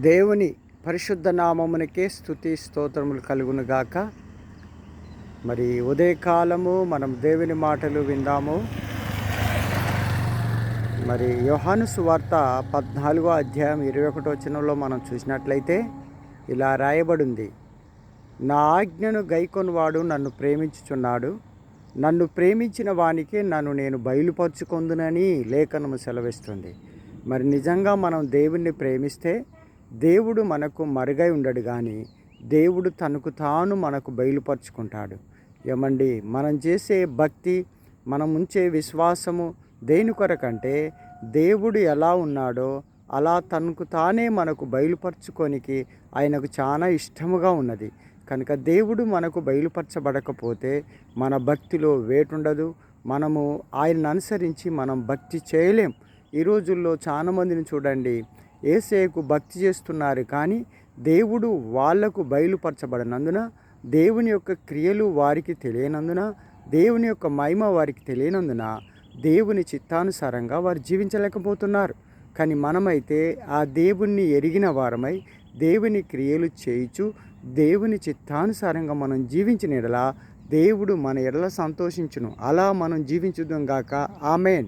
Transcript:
దేవుని పరిశుద్ధ నామమునకే స్తుతి స్తోత్రములు కలుగునుగాక. మరి ఉదయకాలము మనం దేవుని మాటలు విందాము. మరి యోహాను సువార్త 14వ అధ్యాయం 21వ వచనంలో మనం చూసినట్లయితే ఇలా రాయబడింది, నా ఆజ్ఞను గైకొనువాడు నన్ను ప్రేమించుచున్నాడు, నన్ను ప్రేమించిన వానికే నేను బయలుపరుచుకొందునని లేఖనము సెలవిస్తుంది. మరి నిజంగా మనం దేవుణ్ణి ప్రేమిస్తే దేవుడు మనకు మరుగై ఉండడు, కానీ దేవుడు తనకు తాను మనకు బయలుపరుచుకుంటాడు. ఏమండి, మనం చేసే భక్తి, మనం ఉంచే విశ్వాసము దేని కొరకంటే దేవుడు ఎలా ఉన్నాడో అలా తనకు తానే మనకు బయలుపరుచుకోనికి ఆయనకు చాలా ఇష్టముగా ఉన్నది. కనుక దేవుడు మనకు బయలుపరచబడకపోతే మన భక్తిలో వేటుండదు. మనము ఆయనను అనుసరించి మనం భక్తి చేయలేం. ఈ రోజుల్లో చాలామందిని చూడండి, యేసయ్యకు భక్తి చేస్తున్నారు, కానీ దేవుడు వాళ్లకు బయలుపరచబడినందున, దేవుని యొక్క క్రియలు వారికి తెలియనందున, దేవుని యొక్క మహిమ వారికి తెలియనందున దేవుని చిత్తానుసారంగా వారు జీవించలేకపోతున్నారు. కానీ మనమైతే ఆ దేవుణ్ణి ఎరిగిన వారమై దేవుని క్రియలు చేయుచు దేవుని చిత్తానుసారంగా మనం జీవించిన ఎడల దేవుడు మన ఎడల సంతోషించును. అలా మనం జీవించుదాం గాక. ఆమేన్.